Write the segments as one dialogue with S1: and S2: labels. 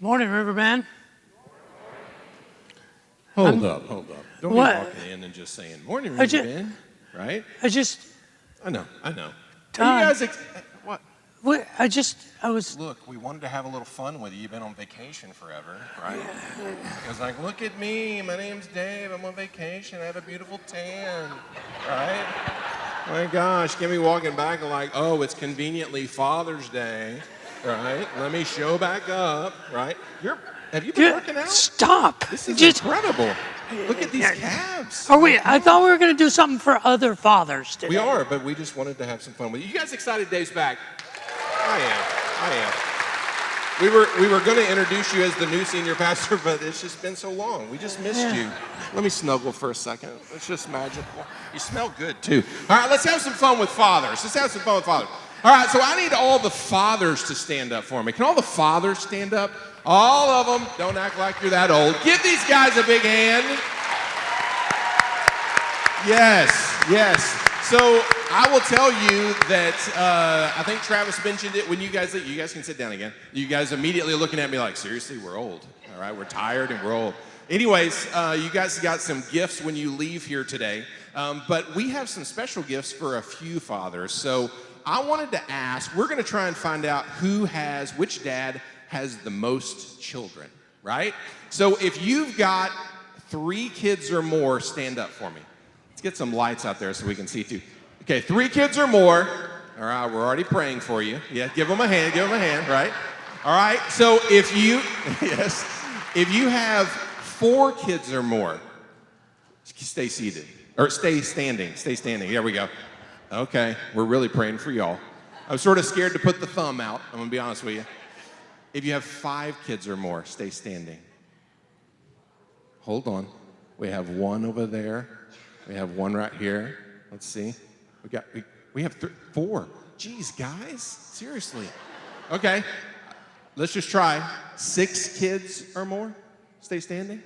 S1: Morning, Riverband.
S2: Hold up. Don't be
S1: What?
S2: walking in and just saying, morning,
S1: I ju-
S2: Riverbend, right?
S1: I just,
S2: I know.
S1: Todd.
S2: Are you guys what?
S1: I was,
S2: Look, we wanted to have a little fun with you. You've been on vacation forever, right? It was like, look at me. My name's Dave. I'm on vacation. I have a beautiful tan, right? My gosh, get me walking back and like, oh, it's conveniently Father's Day, right? Let me show back up, right? Have you been working out?
S1: stop.
S2: This is
S1: Just,
S2: incredible. Look at these calves.
S1: I thought we were going to do something for other fathers today.
S2: We are, but we just wanted to have some fun with you. You guys excited Dave's back? I am. We were going to introduce you as the new senior pastor, but it's just been so long. We just missed you. Let me snuggle for a second. It's just magical. You smell good, too. All right, let's have some fun with fathers. All right, so I need all the fathers to stand up for me. Can all the fathers stand up? All of them. Don't act like you're that old. Give these guys a big hand. Yes. So I will tell you that I think Travis mentioned it when you guys can sit down again. You guys immediately looking at me like, seriously, we're old. All right, we're tired and we're old. Anyways, you guys got some gifts when you leave here today. But we have some special gifts for a few fathers. So I wanted to ask, we're going to try and find out which dad has the most children, right? So if you've got 3 kids or more, stand up for me. Let's get some lights out there so we can see too. Okay, 3 kids or more. All right, we're already praying for you. Yeah, give them a hand, right? All right, so if you have 4 kids or more, stay seated. Or stay standing. There we go. Okay, we're really praying for y'all. I'm sort of scared to put the thumb out, I'm gonna be honest with you. If you have 5 kids or more, stay standing. Hold on. We have 1 over there. We have 1 right here. Let's see. We have 4. Jeez, guys, seriously. Okay, let's just try. 6 kids or more, stay standing.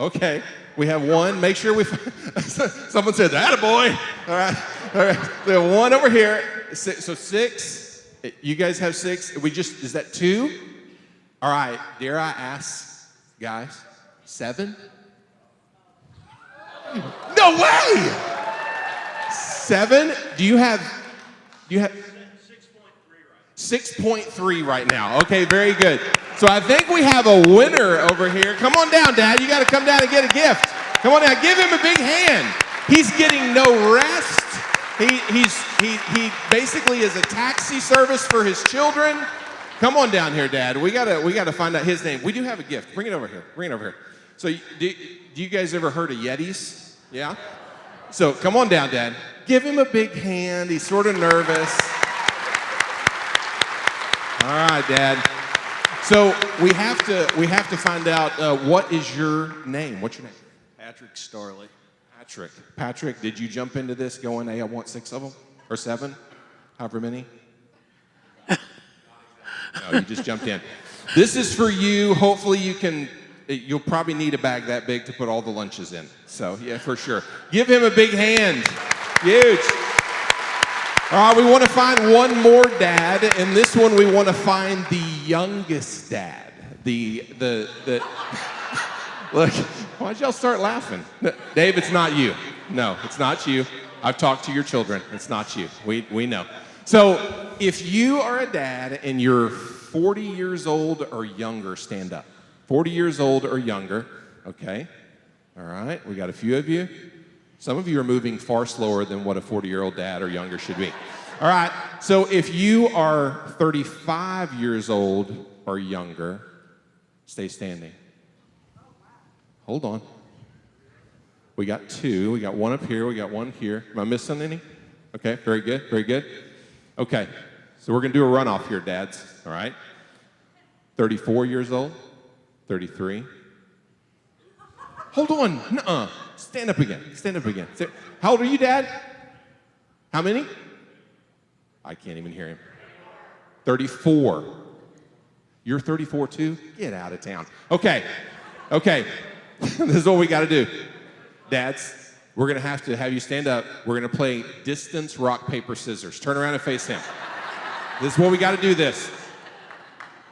S2: Okay, we have 1. Make sure someone said, attaboy. All right. We have 1 over here. So 6. You guys have 6. Is that 2? All right, dare I ask, guys, 7? No way! 7? Do you have 6.3 right now? Okay, very good. So I think we have a winner over here. Come on down, Dad. You got to come down and get a gift. Come on down. Give him a big hand. He's getting no rest. He basically is a taxi service for his children. Come on down here, Dad. We gotta find out his name. We do have a gift. Bring it over here. So do you guys ever heard of Yetis? Yeah? So come on down, Dad. Give him a big hand. He's sort of nervous. All right, Dad. So we have to find out what is your name? What's your name?
S3: Patrick Starley.
S2: Patrick, did you jump into this going, hey, I want 6 of them? Or 7? However many? No, you just jumped in. This is for you. Hopefully you'll probably need a bag that big to put all the lunches in. So, yeah, for sure. Give him a big hand. Huge. All right, we want to find one more dad. In this one, we want to find the youngest dad. Look, why'd y'all start laughing? Dave, it's not you. No, it's not you. I've talked to your children. It's not you. We know. So if you are a dad and you're 40 years old or younger, stand up. 40 years old or younger, okay? All right, we got a few of you. Some of you are moving far slower than what a 40-year-old dad or younger should be. All right, so if you are 35 years old or younger, stay standing. Hold on. We got 2. We got 1 up here. We got 1 here. Am I missing any? Okay, very good. Okay, so we're going to do a runoff here, dads. All right? 34 years old? 33? Hold on. Nuh-uh. Stand up again. How old are you, Dad? How many? I can't even hear him. 34. You're 34 too? Get out of town. Okay. This is what we got to do. Dads, we're going to have you stand up. We're going to play distance, rock, paper, scissors. Turn around and face him. This is what we got to do this.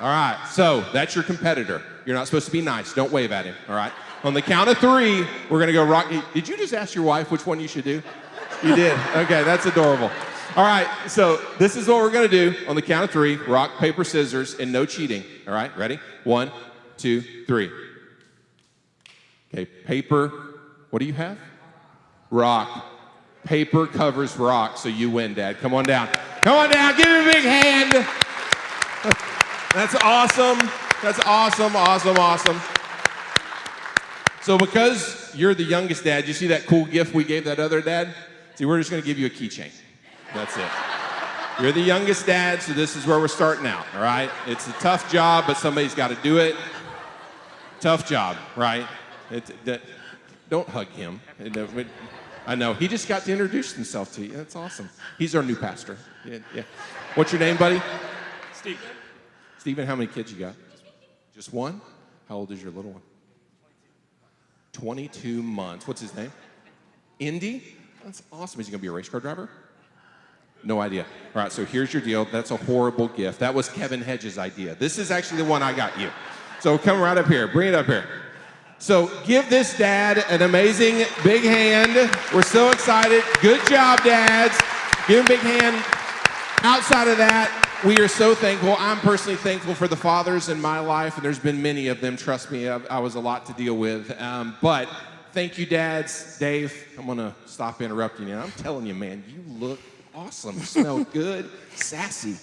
S2: All right, so that's your competitor. You're not supposed to be nice. Don't wave at him, all right? On the count of 3, we're going to go rock. Did you just ask your wife which one you should do? You did. Okay, that's adorable. All right, so this is what we're going to do. On the count of 3, rock, paper, scissors, and no cheating. All right, ready? 1, 2, 3. Okay, paper. What do you have? Rock. Paper covers rock, so you win, Dad. Come on down. Come on down. Give him a big hand. That's awesome. That's awesome, awesome, awesome. So because you're the youngest dad, you see that cool gift we gave that other dad? See, we're just going to give you a keychain. That's it. You're the youngest dad, so this is where we're starting out, all right? It's a tough job, but somebody's got to do it. Tough job, right? Don't hug him. I know. He just got to introduce himself to you. That's awesome. He's our new pastor. Yeah. What's your name, buddy?
S3: Stephen.
S2: Stephen, how many kids you got? Just one? How old is your little one? 22 months. What's his name? Indy? That's awesome. Is he going to be a race car driver? No idea. All right, so here's your deal. That's a horrible gift. That was Kevin Hedges' idea. This is actually the one I got you. So come right up here. Bring it up here. So give this dad an amazing big hand. We're so excited. Good job, dads. Give him a big hand. Outside of that, we are so thankful. I'm personally thankful for the fathers in my life, and there's been many of them. Trust me, I was a lot to deal with. But thank you, dads. Dave, I'm going to stop interrupting you. I'm telling you, man, you look awesome. You smell good. Sassy.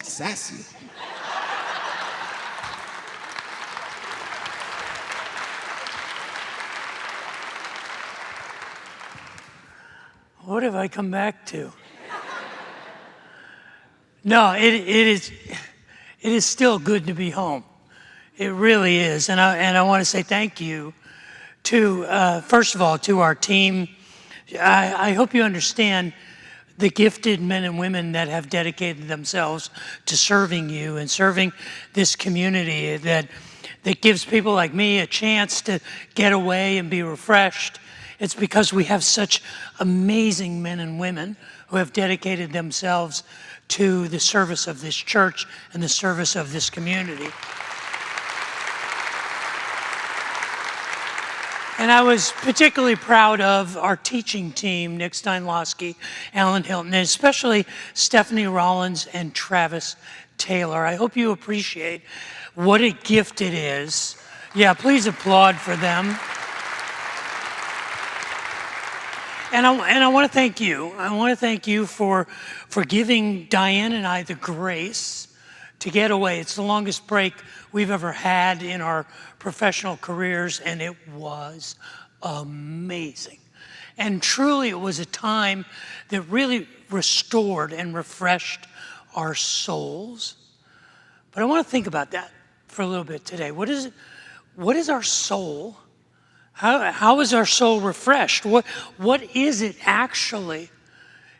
S1: What have I come back to? No, it is still good to be home. It really is, and I want to say thank you to first of all to our team. I hope you understand the gifted men and women that have dedicated themselves to serving you and serving this community that gives people like me a chance to get away and be refreshed. It's because we have such amazing men and women who have dedicated themselves to the service of this church and the service of this community. And I was particularly proud of our teaching team, Nick Steinlosky, Alan Hilton, and especially Stephanie Rollins and Travis Taylor. I hope you appreciate what a gift it is. Yeah, please applaud for them. And I want to thank you. I want to thank you for giving Diane and I the grace to get away. It's the longest break we've ever had in our professional careers, and it was amazing. And truly, it was a time that really restored and refreshed our souls. But I want to think about that for a little bit today. What is our soul? How is our soul refreshed? What is it actually?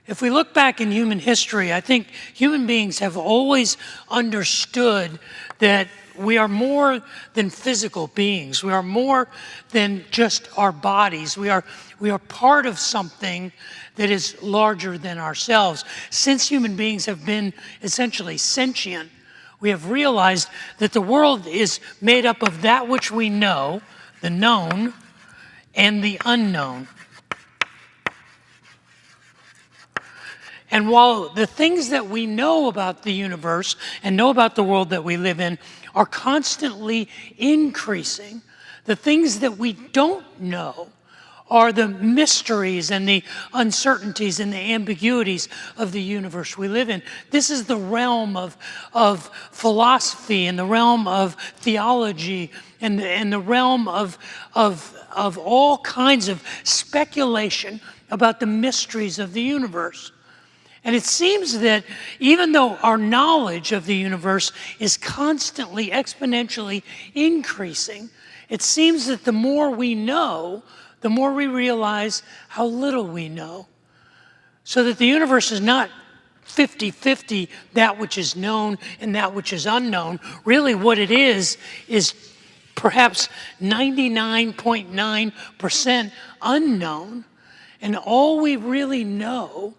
S1: If we look back in human history, I think human beings have always understood that we are more than physical beings. We are more than just our bodies. We are part of something that is larger than ourselves. Since human beings have been essentially sentient, we have realized that the world is made up of that which we know, the known, and the unknown. And while the things that we know about the universe and know about the world that we live in are constantly increasing, the things that we don't know are the mysteries and the uncertainties and the ambiguities of the universe we live in. This is the realm of philosophy and the realm of theology and the realm of all kinds of speculation about the mysteries of the universe. And it seems that even though our knowledge of the universe is constantly, exponentially increasing, it seems that the more we know, the more we realize how little we know. So that the universe is not 50-50, that which is known and that which is unknown. Really what it is perhaps 99.9% unknown. And all we really know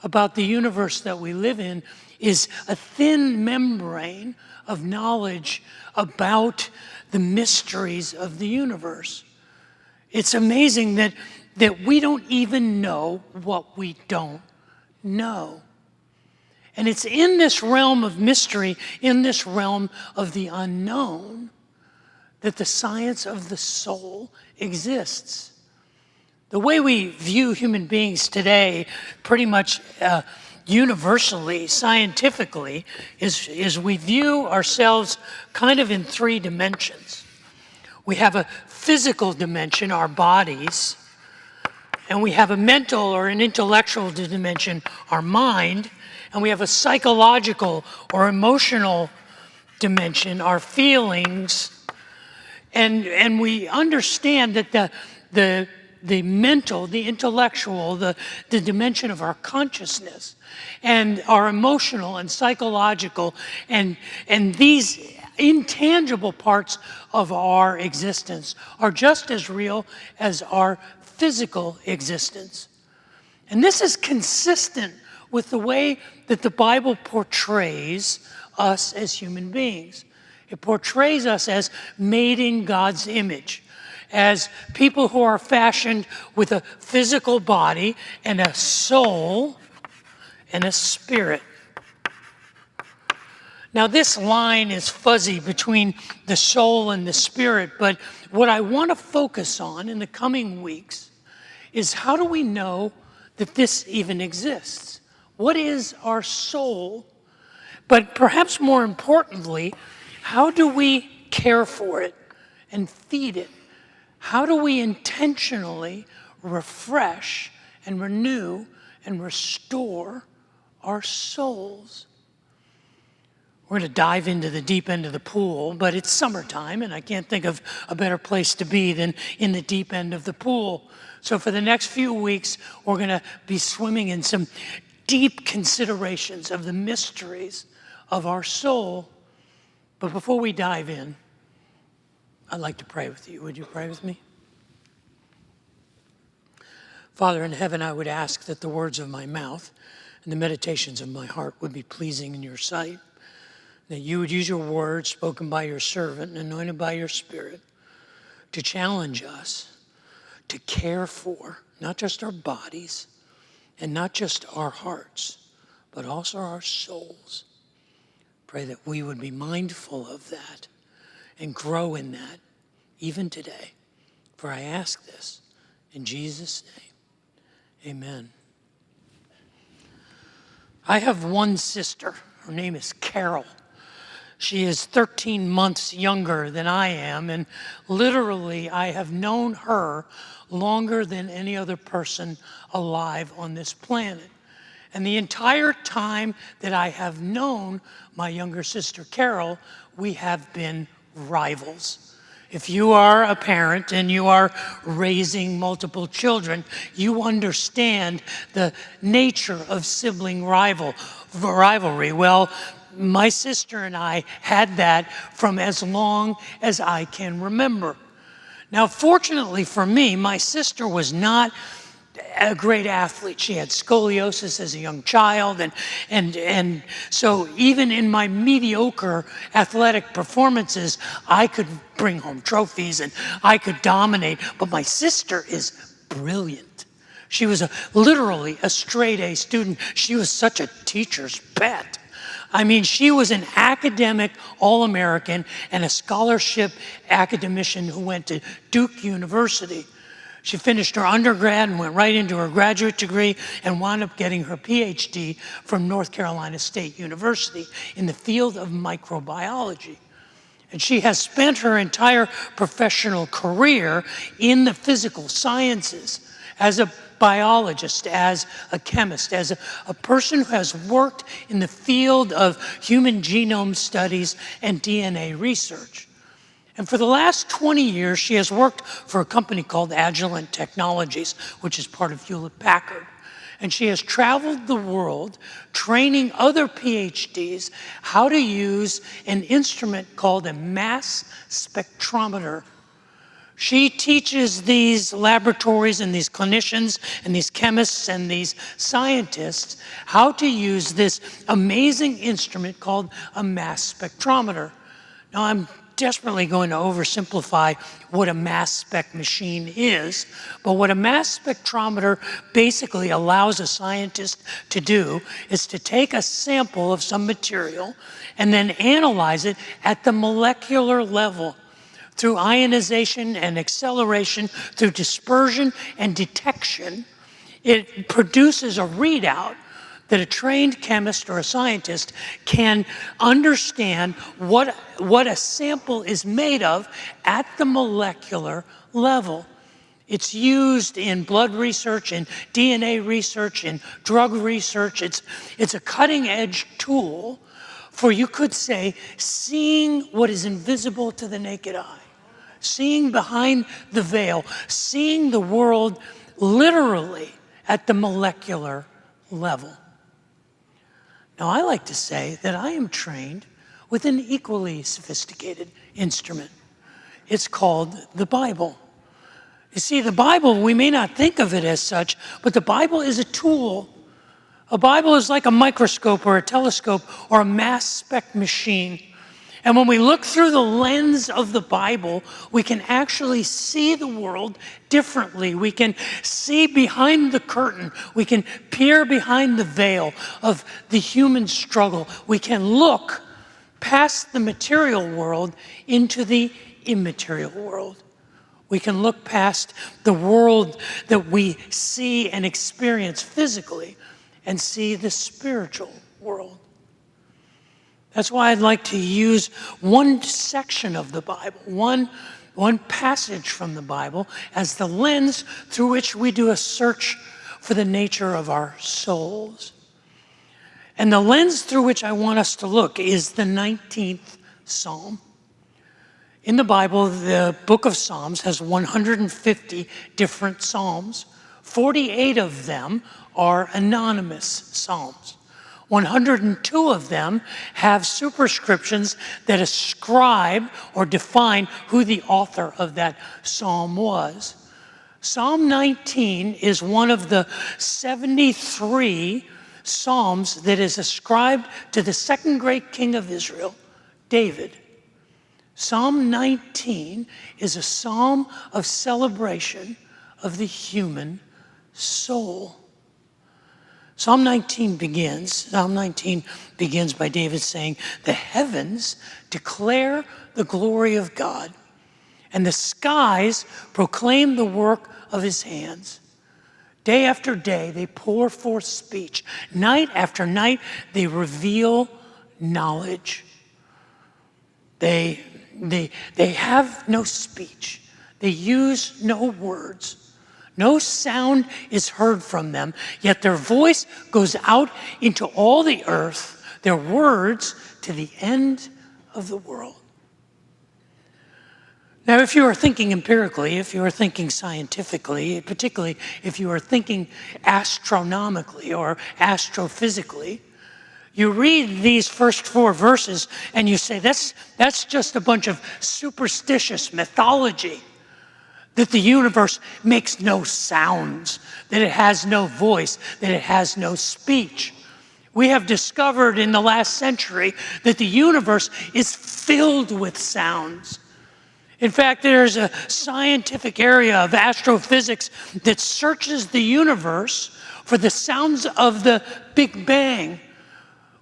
S1: about the universe that we live in is a thin membrane of knowledge about the mysteries of the universe. It's amazing that we don't even know what we don't know. And it's in this realm of mystery, in this realm of the unknown, that the science of the soul exists. The way we view human beings today, pretty much universally, scientifically, is we view ourselves kind of in three dimensions. We have a physical dimension, our bodies, and we have a mental or an intellectual dimension, our mind, and we have a psychological or emotional dimension, our feelings, and we understand that the mental, the intellectual, the dimension of our consciousness, and our emotional and psychological, and these intangible parts of our existence are just as real as our physical existence. And this is consistent with the way that the Bible portrays us as human beings. It portrays us as made in God's image, as people who are fashioned with a physical body and a soul and a spirit. Now, this line is fuzzy between the soul and the spirit, but what I want to focus on in the coming weeks is how do we know that this even exists? What is our soul? But perhaps more importantly, how do we care for it and feed it? How do we intentionally refresh and renew and restore our souls? We're going to dive into the deep end of the pool, but it's summertime, and I can't think of a better place to be than in the deep end of the pool. So for the next few weeks, we're going to be swimming in some deep considerations of the mysteries of our soul. But before we dive in, I'd like to pray with you. Would you pray with me? Father in heaven, I would ask that the words of my mouth and the meditations of my heart would be pleasing in your sight, that you would use your words spoken by your servant and anointed by your Spirit to challenge us to care for not just our bodies and not just our hearts, but also our souls. Pray that we would be mindful of that and grow in that even today. For I ask this in Jesus' name, amen. I have one sister. Her name is Carol. She is 13 months younger than I am, and literally I have known her longer than any other person alive on this planet. And the entire time that I have known my younger sister Carol, we have been rivals. If you are a parent and you are raising multiple children, you understand the nature of sibling rivalry. Well, my sister and I had that from as long as I can remember. Now, fortunately for me, my sister was not a great athlete. She had scoliosis as a young child, and so even in my mediocre athletic performances, I could bring home trophies and I could dominate. But my sister is brilliant. She was literally a straight A student. She was such a teacher's pet. I mean, she was an academic All-American and a scholarship academician who went to Duke University. She finished her undergrad and went right into her graduate degree and wound up getting her PhD from North Carolina State University in the field of microbiology. And she has spent her entire professional career in the physical sciences as a biologist, as a chemist, as a person who has worked in the field of human genome studies and DNA research. And for the last 20 years, she has worked for a company called Agilent Technologies, which is part of Hewlett-Packard. And she has traveled the world training other PhDs how to use an instrument called a mass spectrometer She teaches these laboratories and these clinicians and these chemists and these scientists how to use this amazing instrument called a mass spectrometer. Now, I'm desperately going to oversimplify what a mass spec machine is, but what a mass spectrometer basically allows a scientist to do is to take a sample of some material and then analyze it at the molecular level through ionization and acceleration, through dispersion and detection. It produces a readout that a trained chemist or a scientist can understand what a sample is made of at the molecular level. It's used in blood research, in DNA research, in drug research. It's a cutting-edge tool for, you could say, seeing what is invisible to the naked eye, seeing behind the veil, seeing the world literally at the molecular level. Now, I like to say that I am trained with an equally sophisticated instrument. It's called the Bible. You see, the Bible, we may not think of it as such, but the Bible is a tool. A Bible is like a microscope or a telescope or a mass spec machine. And when we look through the lens of the Bible, we can actually see the world differently. We can see behind the curtain. We can peer behind the veil of the human struggle. We can look past the material world into the immaterial world. We can look past the world that we see and experience physically and see the spiritual world. That's why I'd like to use one section of the Bible, one passage from the Bible, as the lens through which we do a search for the nature of our souls. And the lens through which I want us to look is the 19th Psalm. In the Bible, the book of Psalms has 150 different psalms. 48 of them are anonymous psalms. 102 of them have superscriptions that ascribe or define who the author of that psalm was. Psalm 19 is one of the 73 psalms that is ascribed to the second great king of Israel, David. Psalm 19 is a psalm of celebration of the human soul. Psalm 19 begins by David saying, "The heavens declare the glory of God, and the skies proclaim the work of his hands. Day after day they pour forth speech. Night after night they reveal knowledge." They have no speech. They use no words. No sound is heard from them, yet their voice goes out into all the earth, their words to the end of the world. Now, if you are thinking empirically, if you are thinking scientifically, particularly if you are thinking astronomically or astrophysically, you read these first 4 verses and you say, that's just a bunch of superstitious mythology. That the universe makes no sounds, that it has no voice, that it has no speech. We have discovered in the last century that the universe is filled with sounds. In fact, there's a scientific area of astrophysics that searches the universe for the sounds of the Big Bang.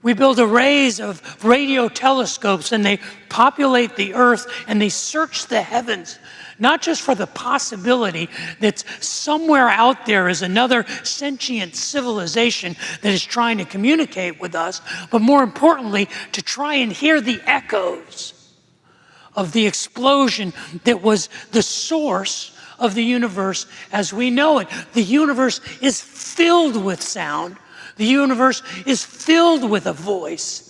S1: We build arrays of radio telescopes and they populate the earth and they search the heavens. Not just for the possibility that somewhere out there is another sentient civilization that is trying to communicate with us, but more importantly, to try and hear the echoes of the explosion that was the source of the universe as we know it. The universe is filled with sound. The universe is filled with a voice.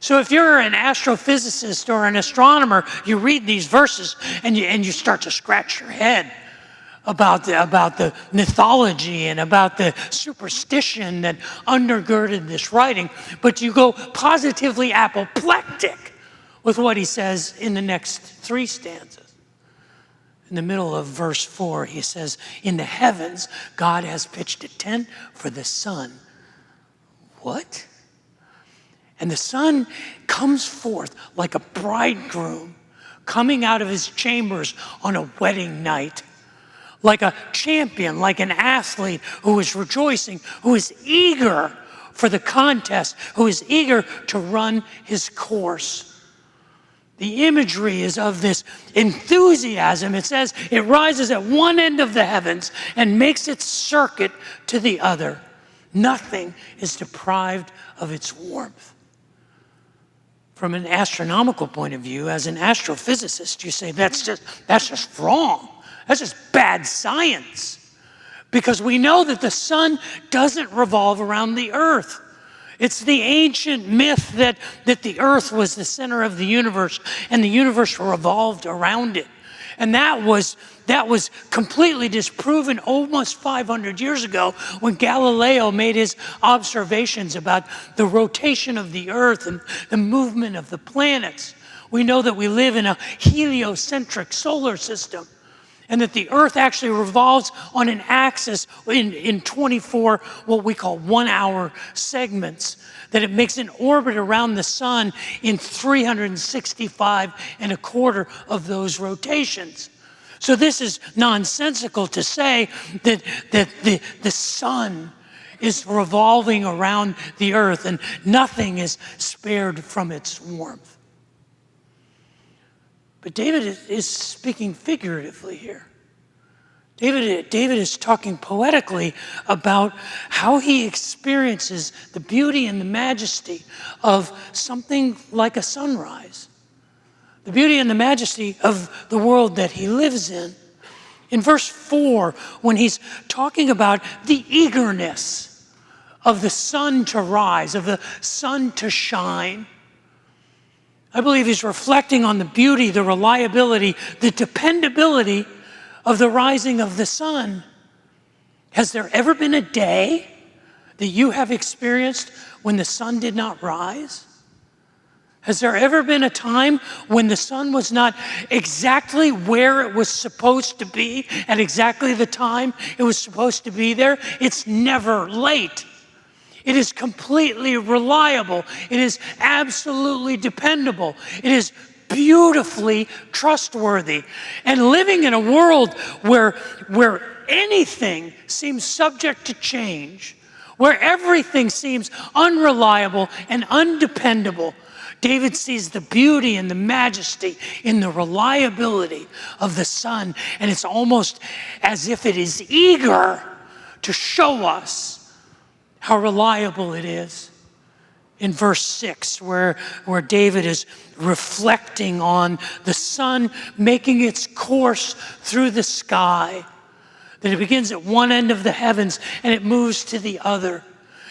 S1: So if you're an astrophysicist or an astronomer, you read these verses and you start to scratch your head about the mythology and about the superstition that undergirded this writing, but you go positively apoplectic with what he says in the next 3 stanzas. In the middle of verse 4, he says, in the heavens, God has pitched a tent for the sun. What? And the sun comes forth like a bridegroom coming out of his chambers on a wedding night. Like a champion, like an athlete who is rejoicing, who is eager for the contest, who is eager to run his course. The imagery is of this enthusiasm. It says it rises at one end of the heavens and makes its circuit to the other. Nothing is deprived of its warmth. From an astronomical point of view, as an astrophysicist, you say that's just wrong. That's just bad science. Because we know that the sun doesn't revolve around the earth. It's the ancient myth that the earth was the center of the universe and the universe revolved around it. And that was completely disproven almost 500 years ago when Galileo made his observations about the rotation of the earth and the movement of the planets. We know that we live in a heliocentric solar system, and that the earth actually revolves on an axis in 24 what we call 1 hour segments, that it makes an orbit around the sun in 365 and a quarter of those rotations. So this is nonsensical to say that the sun is revolving around the earth and nothing is spared from its warmth. But David is speaking figuratively here. David is talking poetically about how he experiences the beauty and the majesty of something like a sunrise. The beauty and the majesty of the world that he lives in. In verse 4, when he's talking about the eagerness of the sun to rise, of the sun to shine, I believe he's reflecting on the beauty, the reliability, the dependability of the rising of the sun. Has there ever been a day that you have experienced when the sun did not rise? Has there ever been a time when the sun was not exactly where it was supposed to be at exactly the time it was supposed to be there? It's never late. It is completely reliable. It is absolutely dependable. It is beautifully trustworthy. And living in a world where anything seems subject to change, where everything seems unreliable and undependable, David sees the beauty and the majesty in the reliability of the sun, and it's almost as if it is eager to show us how reliable it is. In verse 6, where David is reflecting on the sun making its course through the sky, that it begins at one end of the heavens and it moves to the other,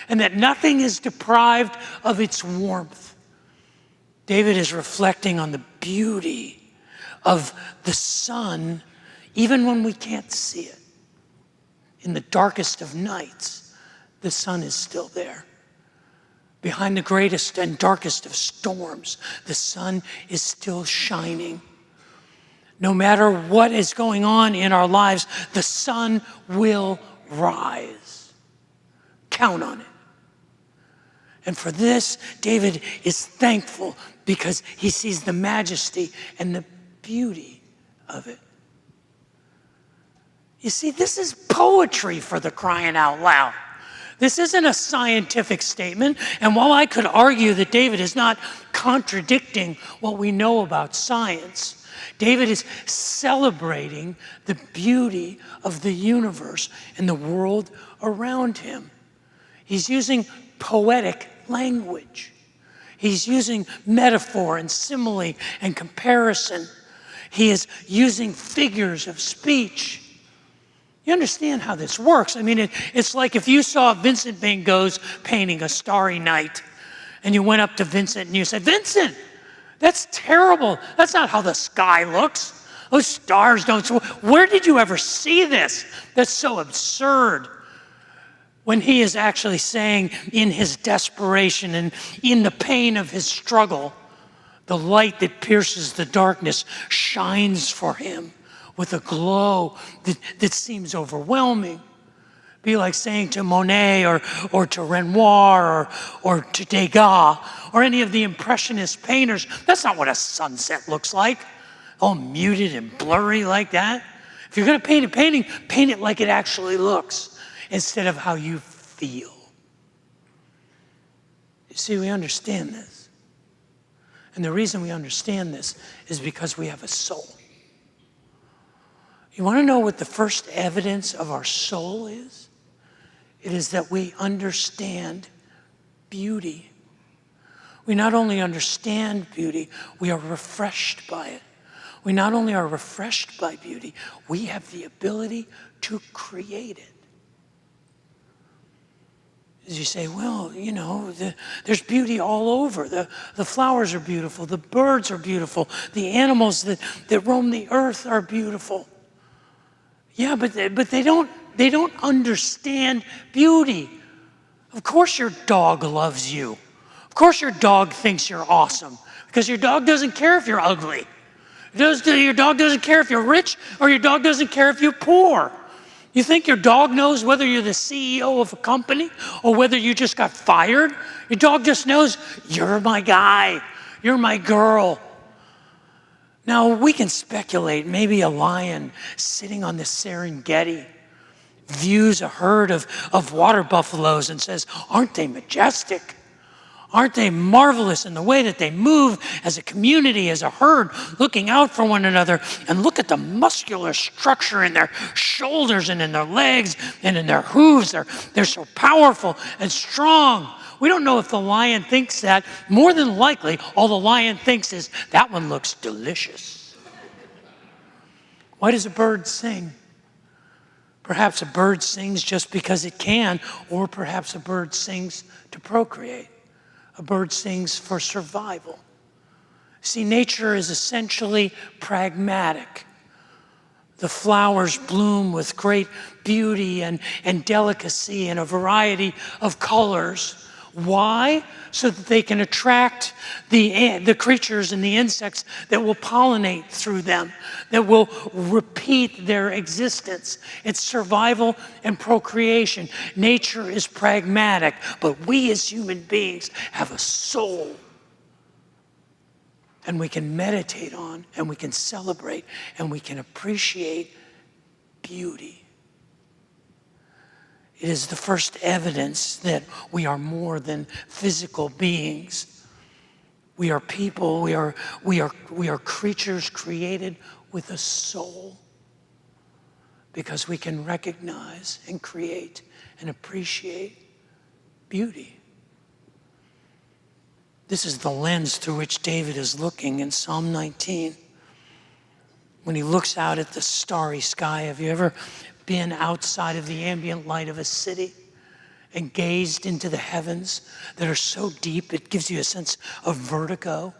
S1: and that nothing is deprived of its warmth. David is reflecting on the beauty of the sun, even when we can't see it. In the darkest of nights, the sun is still there. Behind the greatest and darkest of storms, the sun is still shining. No matter what is going on in our lives, the sun will rise. Count on it. And for this, David is thankful because he sees the majesty and the beauty of it. You see, this is poetry, for the crying out loud. This isn't a scientific statement, and while I could argue that David is not contradicting what we know about science, David is celebrating the beauty of the universe and the world around him. He's using poetic language. He's using metaphor and simile and comparison. He is using figures of speech. You understand how this works. I mean, it's like if you saw Vincent van Gogh's painting, A Starry Night, and you went up to Vincent and you said, "Vincent, that's terrible. That's not how the sky looks. Those stars don't." Where did you ever see this? That's so absurd. When he is actually saying, in his desperation and in the pain of his struggle, the light that pierces the darkness shines for him with a glow that seems overwhelming. Be like saying to Monet or to Renoir or to Degas or any of the Impressionist painters, that's not what a sunset looks like, all muted and blurry like that. If you're going to paint a painting, paint it like it actually looks instead of how you feel. You see, we understand this. And the reason we understand this is because we have a soul. You want to know what the first evidence of our soul is? It is that we understand beauty. We not only understand beauty, we are refreshed by it. We not only are refreshed by beauty, we have the ability to create it. As you say, well, you know, there's beauty all over. The flowers are beautiful. The birds are beautiful. The animals that roam the earth are beautiful. Yeah, but they don't understand beauty. Of course your dog loves you. Of course your dog thinks you're awesome because your dog doesn't care if you're ugly. Your dog doesn't care if you're rich or your dog doesn't care if you're poor. You think your dog knows whether you're the CEO of a company or whether you just got fired? Your dog just knows you're my guy, you're my girl. Now, we can speculate. Maybe a lion sitting on the Serengeti views a herd of water buffaloes and says, aren't they majestic? Aren't they marvelous in the way that they move as a community, as a herd, looking out for one another? And look at the muscular structure in their shoulders and in their legs and in their hooves. They're so powerful and strong. We don't know if the lion thinks that. More than likely, all the lion thinks is, that one looks delicious. Why does a bird sing? Perhaps a bird sings just because it can, or perhaps a bird sings to procreate. A bird sings for survival. See, nature is essentially pragmatic. The flowers bloom with great beauty and delicacy and a variety of colors. Why? So that they can attract the creatures and the insects that will pollinate through them, that will repeat their existence. It's survival and procreation. Nature is pragmatic, but we as human beings have a soul. And we can meditate on, and we can celebrate, and we can appreciate beauty. It is the first evidence that we are more than physical beings. We are people, we are creatures created with a soul because we can recognize and create and appreciate beauty. This is the lens through which David is looking in Psalm 19. When he looks out at the starry sky, have you ever been outside of the ambient light of a city and gazed into the heavens that are so deep it gives you a sense of vertigo?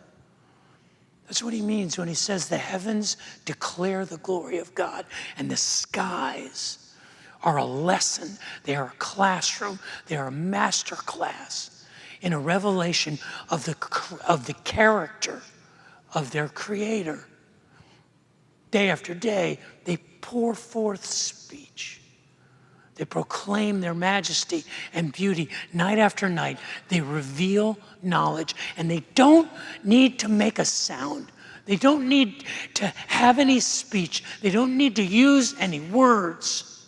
S1: That's what he means when he says the heavens declare the glory of God and the skies are a lesson. They are a classroom. They are a master class in a revelation of the character of their Creator. Day after day, they pour forth speech. They proclaim their majesty and beauty. Night after night, they reveal knowledge. And they don't need to make a sound. They don't need to have any speech. They don't need to use any words.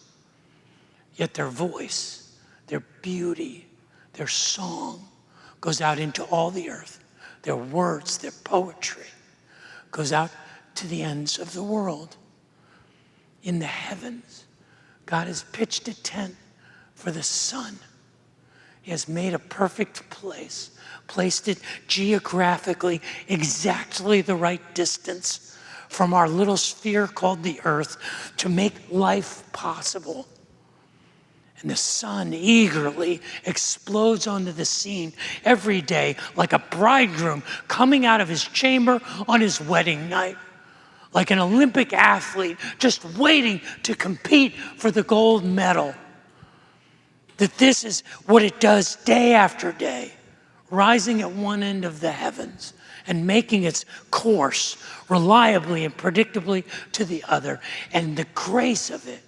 S1: Yet their voice, their beauty, their song goes out into all the earth. Their words, their poetry goes out to the ends of the world. In the heavens, God has pitched a tent for the sun. He has made a perfect place, placed it geographically exactly the right distance from our little sphere called the earth to make life possible. And the sun eagerly explodes onto the scene every day like a bridegroom coming out of his chamber on his wedding night. Like an Olympic athlete just waiting to compete for the gold medal. That this is what it does day after day, rising at one end of the heavens and making its course reliably and predictably to the other. And the grace of it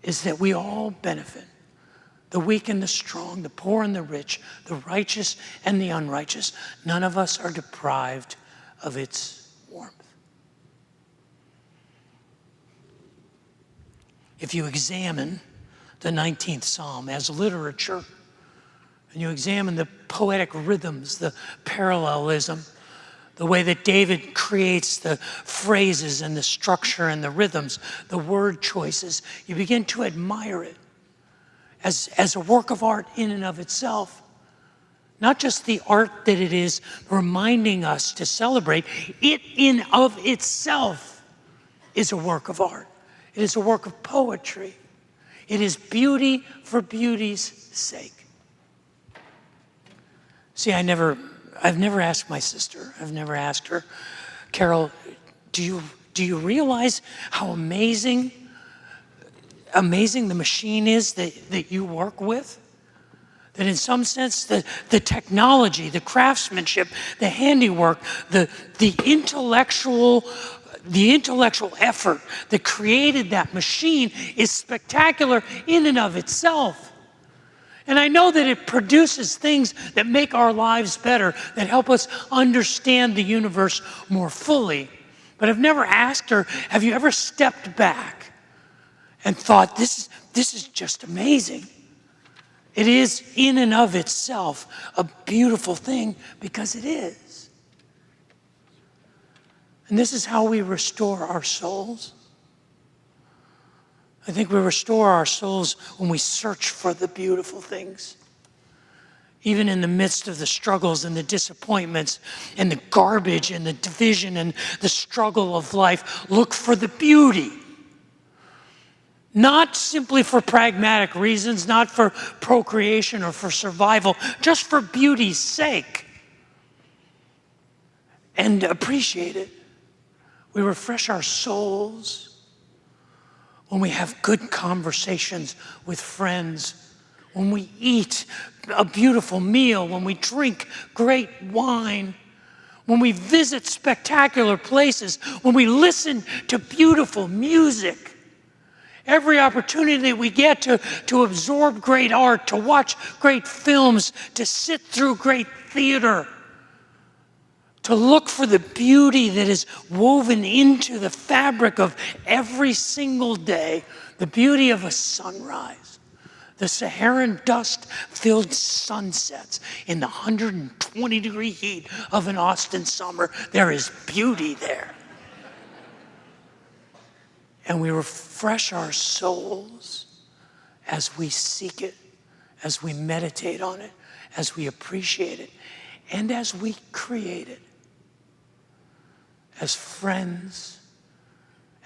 S1: is that we all benefit. The weak and the strong, the poor and the rich, the righteous and the unrighteous. None of us are deprived of its warmth. If you examine the 19th Psalm as literature, and you examine the poetic rhythms, the parallelism, the way that David creates the phrases and the structure and the rhythms, the word choices, you begin to admire it as a work of art in and of itself. Not just the art that it is reminding us to celebrate, it in of itself is a work of art. It is a work of poetry. It is beauty for beauty's sake. See, I've never asked my sister, I've never asked her, Carol, do you realize how amazing the machine is that you work with? That in some sense, the technology, the craftsmanship, the handiwork, the intellectual effort that created that machine is spectacular in and of itself. And I know that it produces things that make our lives better, that help us understand the universe more fully. But I've never asked her, have you ever stepped back and thought, this is just amazing? It is in and of itself a beautiful thing because it is. And this is how we restore our souls. I think we restore our souls when we search for the beautiful things. Even in the midst of the struggles and the disappointments and the garbage and the division and the struggle of life, look for the beauty. Not simply for pragmatic reasons, not for procreation or for survival, just for beauty's sake. And appreciate it. We refresh our souls when we have good conversations with friends, when we eat a beautiful meal, when we drink great wine, when we visit spectacular places, when we listen to beautiful music. Every opportunity that we get to absorb great art, to watch great films, to sit through great theater, to look for the beauty that is woven into the fabric of every single day, the beauty of a sunrise, the Saharan dust-filled sunsets in the 120-degree heat of an Austin summer. There is beauty there. And we refresh our souls as we seek it, as we meditate on it, as we appreciate it, and as we create it. As friends,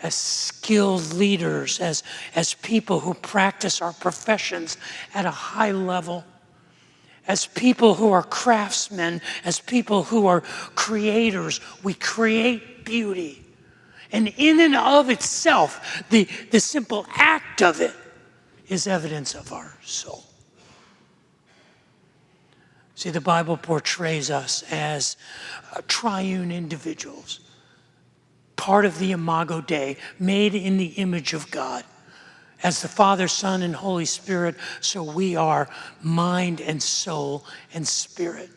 S1: as skilled leaders, as people who practice our professions at a high level, as people who are craftsmen, as people who are creators, we create beauty. And in and of itself, the simple act of it is evidence of our soul. See, the Bible portrays us as triune individuals, part of the Imago Dei, made in the image of God. As the Father, Son, and Holy Spirit, so we are mind and soul and spirit.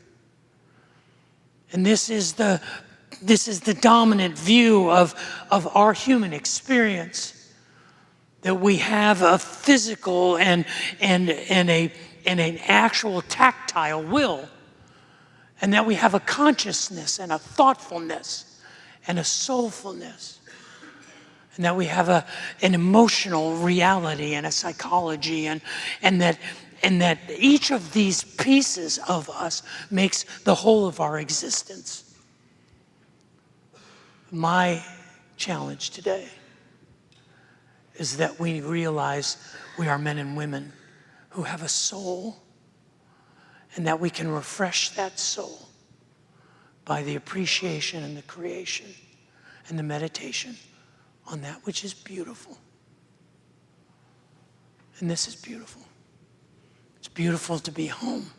S1: And this is the dominant view of our human experience, that we have a physical and an actual tactile will, and that we have a consciousness and a thoughtfulness and a soulfulness, and that we have an emotional reality and a psychology, and that each of these pieces of us makes the whole of our existence. My challenge today is that we realize we are men and women who have a soul, and that we can refresh that soul by the appreciation and the creation and the meditation on that which is beautiful. And this is beautiful. It's beautiful to be home.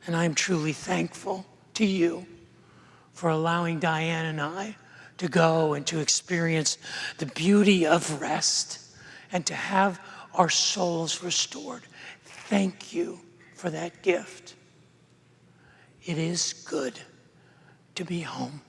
S1: And I am truly thankful to you for allowing Diane and I to go and to experience the beauty of rest and to have our souls restored. Thank you for that gift. It is good to be home.